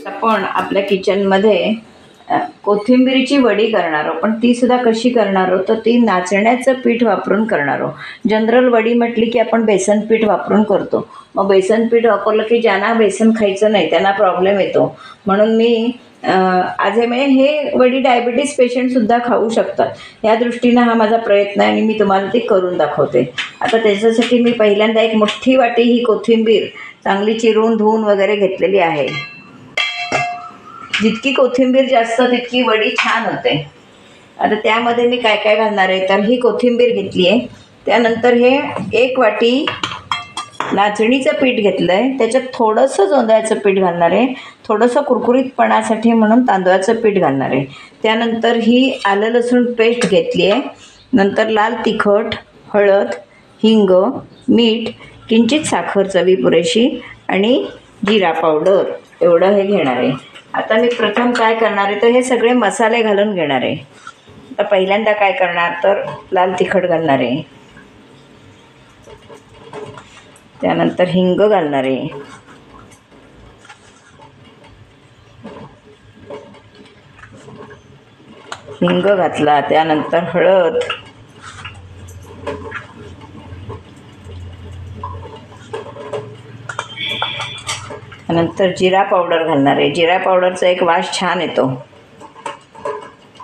आपण आपल्या किचनमध्ये कोथिंबीरीची वडी करणार आहोत, पण ती सुद्धा कशी करणार आहोत तर ती नाचण्याचं पीठ वापरून करणार आहोत। जनरल वडी म्हटली की आपण बेसन पीठ वापरून करतो, मग बेसन पीठ वापरलं की ज्यांना बेसन खायचं नाही त्यांना प्रॉब्लेम येतो, म्हणून मी आज हे वडी डायबिटीज पेशंटसुद्धा खाऊ शकतात या दृष्टीनं हा माझा प्रयत्न आहे आणि मी तुम्हाला ती करून दाखवते। आता त्याच्यासाठी मी पहिल्यांदा एक मोठी वाटी ही कोथिंबीर चांगली चिरून धुवून वगैरे घेतलेली आहे। जितकी कोथिंबीर जास्त तितकी वडी छान होते। आता त्यामध्ये मी काय काय घालणार आहे तर ही कोथिंबीर घेतली आहे, त्यानंतर हे एक वाटी नाचणीचं पीठ घेतलं आहे, त्याच्यात थोडंसं जोंधळ्याचं पीठ घालणार आहे, थोडंसं कुरकुरीतपणासाठी म्हणून तांदळाचं पीठ घालणार आहे। त्यानंतर ही आलं लसूण पेस्ट घेतली आहे, नंतर लाल तिखट, हळद, हिंग, मीठ, किंचित साखर चवी पुरेशी आणि जिरा पावडर एवढं हे घेणार आहे। आता मी प्रथम काय करणार आहे तर हे सगळे मसाले घालून घेणार आहे। आता पहिल्यांदा काय करणार तर लाल तिखट घालणार आहे, त्यानंतर हिंग घालणार आहे, हिंग घातला, त्यानंतर हळद, त्यानंतर जिरा पावडर घालणार आहे। जिरा पावडरचा एक वास छान येतो।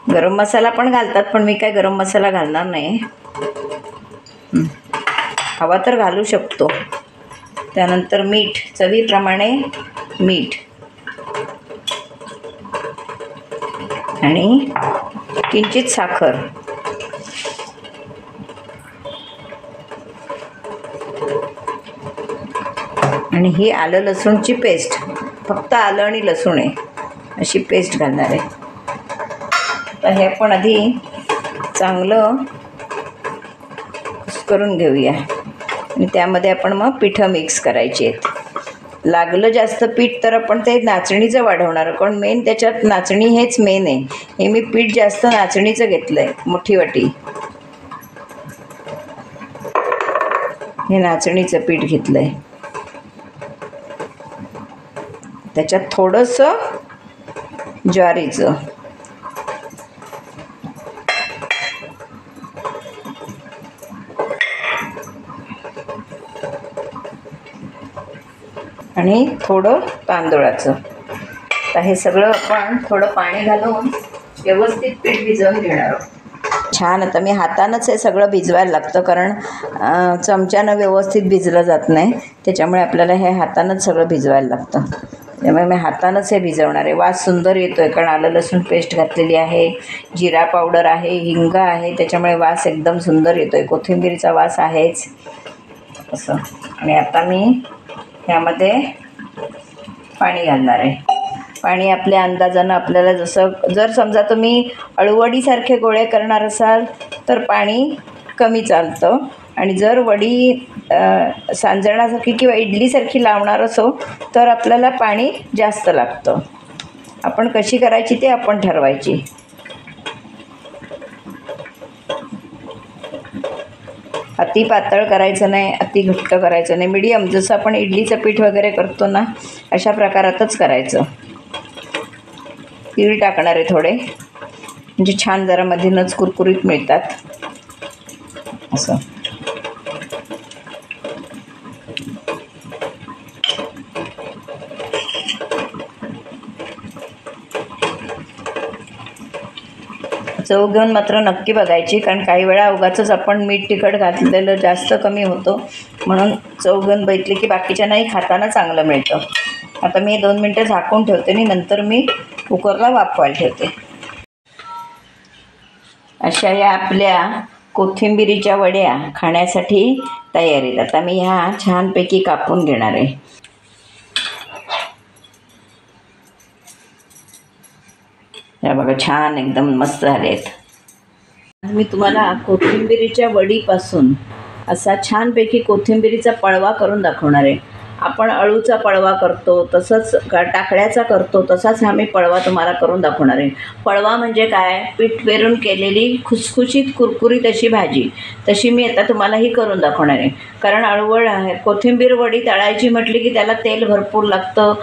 गरम मसाला पण घालतात, पण मी काय गरम मसाला घालणार नाही, हवा तर घालू शकतो। त्यानंतर मीठ, चवीप्रमाणे मीठ आणि किंचित साखर आणि ही आलं लसूणची पेस्ट, फक्त आलं आणि लसूण आहे अशी पेस्ट घालणार आहे। तर हे पण आधी चांगलं करून घेऊया आणि त्यामध्ये आपण मग पिठं मिक्स करायची आहेत। लागलं जास्त पीठ तर आपण ते नाचणीचं वाढवणार, कारण मेन त्याच्यात नाचणी हेच मेन आहे। हे मी पीठ जास्त नाचणीचं घेतलं आहे, मोठी वाटी हे नाचणीचं पीठ घेतलं आहे, त्याच्यात थोडंसं ज्वारीचं आणि थोडं तांदूळाचं। तर हे सगळं आपण थोडं पाणी घालून व्यवस्थित पीठ भिजवून घेणार आहोत। छान आता मी हातानंच हे सगळं भिजवायला लागतं, कारण चमच्यानं व्यवस्थित भिजलं जात नाही, त्याच्यामुळे आपल्याला हे हातानंच सगळं भिजवायला लागतं। त्यामुळे मी हातानंच हे भिजवणार आहे। वास सुंदर येतो आहे, कारण आलं लसूण पेस्ट घातलेली आहे, जिरा पावडर आहे, हिंग आहे, त्याच्यामुळे वास एकदम सुंदर येतो आहे, कोथिंबीरीचा वास आहेच असं। आणि आता मी ह्यामध्ये पाणी घालणार आहे। पाणी आपल्या अंदाजानं, आपल्याला जसं, जर समजा तुम्ही अळूवडीसारखे गोळे करणार असाल तर पाणी कमी चालतं, आणि जर वडी सांजण्यासारखी किंवा इडलीसारखी लावणार असो तर आपल्याला पाणी जास्त लागतं। आपण कशी करायची ते आपण ठरवायची। अति पातळ करायचं नाही, अति घट्ट करायचं नाही, मीडियम, जसं आपण इडलीचं पीठ वगैरे करतो ना अशा प्रकारातच करायचं। तीळ टाकणार आहे थोडे, म्हणजे छान जरा मधूनच कुरकुरीत मिळतात असं। चव घेऊन मात्र नक्की बघायची, कारण काही वेळा उगाचच आपण मीठ तिखट घातलेलं जास्त कमी होतो, म्हणून चव घेऊन बघितली की बाकीच्यांनाही खाताना चांगलं मिळतं। आता मी 2 मिनटं झाकून ठेवते आणि नंतर मी कुकरला वाफवायला ठेवते। अशा या आपल्या कोथिंबीरीच्या वड्या खाण्यासाठी तयार आहेत। आता मी ह्या छानपैकी कापून घेणार आहे। या बघा, छान एकदम मस्त झालेत। मी तुम्हाला कोथिंबीरीच्या वडीपासून असा छानपैकी कोथिंबीरीचा पळवा करून दाखवणार आहे। आपण अळूचा पळवा करतो तसंच टाकळ्याचा करतो तसाच हा मी पळवा तुम्हाला करून दाखवणार आहे. पळवा म्हणजे काय, पीठ पेरून केलेली खुसखुशीत कुरकुरीत अशी भाजी, तशी मी आता तुम्हाला ही करून दाखवणार आहे. कारण अळूवड आहे, कोथिंबीर वडी तळायची म्हटली की त्याला तेल भरपूर लागतं.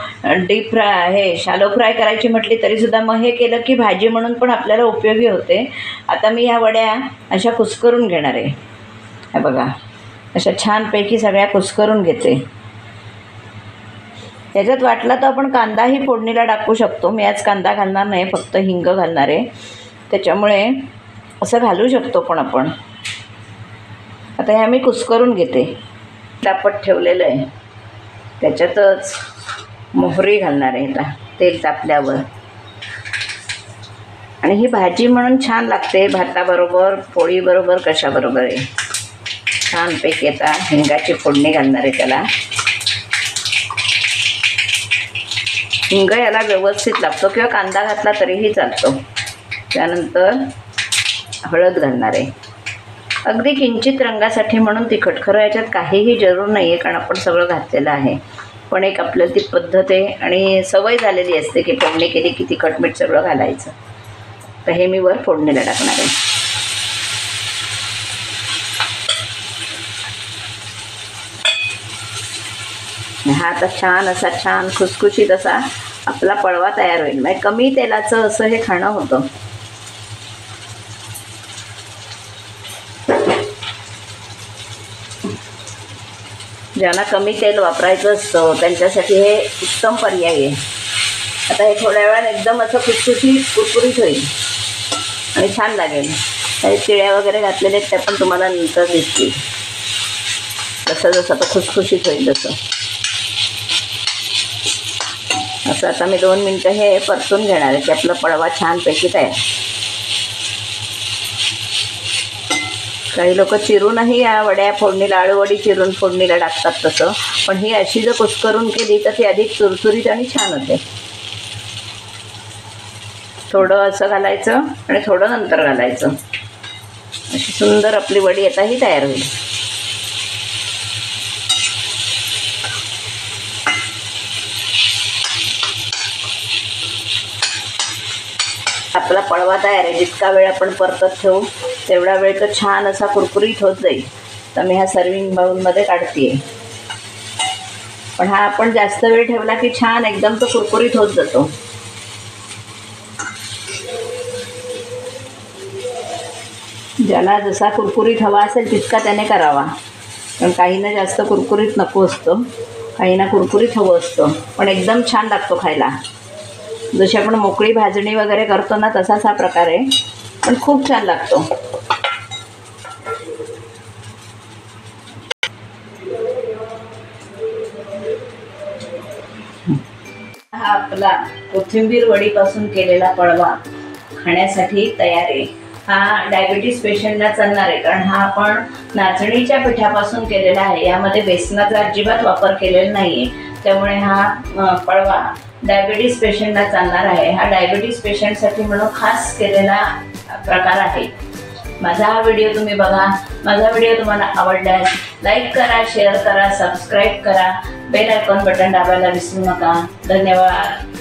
डीप फ्राय हे शॅलो फ्राय करायची म्हटली तरीसुद्धा मग हे केलं की भाजी म्हणून पण आपल्याला उपयोगी होते. आता मी ह्या वड्या अशा कुस्करून घेणार आहे. हे बघा, अशा छानपैकी सगळ्या कुस्करून घेते. त्याच्यात वाटला तर आपण कांदाही फोडणीला टाकू शकतो. मी आज कांदा घालणार नाही, फक्त हिंग घालणार आहे. त्याच्यामुळे असं घालू शकतो पण आपण. आता हे मी कुस्करून घेते. तापत ठेवलेलं आहे, त्याच्यातच मोहरी घालणार आहे आता तेल तापल्यावर. आणि ही भाजी म्हणून छान लागते भाताबरोबर, पोळीबरोबर, कशाबरोबर आहे. छानपैकी आता हिंगाची फोडणी घालणार आहे त्याला. हिंग याला व्यवस्थित लागतो किंवा कांदा घातला तरीही चालतो. त्यानंतर हळद घालणार आहे, अगदी किंचित रंगासाठी म्हणून तिखट. खरं याच्यात काहीही जरूर नाही आहे कारण आपण सगळं घातलेलं आहे. पण एक आपल्याला ती पद्धत आहे आणि सवय झालेली असते की फोडणी केली की तिखट मीठ सगळं घालायचं. तर हे मी वर फोडणीला टाकणार आहे. हा आता छान असा छान खुसखुशीत असा आपला पळवा तयार होईल. म्हणजे कमी तेलाचं असं हे खाणं होतं. ज्यांना कमी तेल वापरायचं असतं त्यांच्यासाठी हे उत्तम पर्याय आहे. आता हे थोड्या वेळात एकदम असं खुसखुशीत कुरकुरीत होईल आणि छान लागेल. काही तिळ्या वगैरे घातलेले आहेत त्या पण तुम्हाला नंतर दिसतील. जसं जसं आता खुसखुशीत होईल तसं. असं आता मी 2 मिनटं हे परतून घेणार आहे की आपला पळवा छानपैकी तयार. काही लोक चिरूनही या वड्या फोडणीला, आळूवडी चिरून फोडणीला टाकतात तसं. पण ही अशी जर कुस्करून केली तर ती अधिक चुरचुरीत आणि छान होते. थोडं असं घालायचं आणि थोडं नंतर घालायचं. अशी सुंदर आपली वडी आता ही तयार होईल. आपला पळवा तयार आहे. जितका वेळ आपण परतत ठेवू तेवढा वेळ तो छान असा कुरकुरीत होत जाईल. तर मी हा सर्विंग बाउलमध्ये काढते. पण हा आपण जास्त वेळ ठेवला की छान एकदम तो कुरकुरीत होत जातो. ज्याला जसा कुरकुरीत हवा असेल तितका त्याने करावा. पण काहींना जास्त कुरकुरीत नको असतं, काहींना कुरकुरीत हवं असतं. पण एकदम छान लागतो खायला. जशी आपण मोकळी भाजणी वगैरे करतो ना तसाच हा प्रकार आहे, पण खूप छान लागतो. हा आपला कोथिंबीर वडीपासून केलेला पळवा खाण्यासाठी तयार आहे. हा डायबिटीज पेशंटला चालणार आहे कारण हा आपण नाचणीच्या पिठापासून केलेला आहे. यामध्ये बेसनाचा अजिबात वापर केलेला नाही आहे. त्यामुळे हा पळवा डायबिटीज पेशंटला चालणार आहे. हा डायबिटीज पेशंटसाठी म्हणून खास केलेला प्रकार आहे. माझा हा व्हिडिओ तुम्ही बघा. माझा व्हिडिओ तुम्हाला आवडल्यास लाईक करा, शेअर करा, सबस्क्राईब करा, बेल आयकॉन बटन दाबायला विसरू नका. धन्यवाद.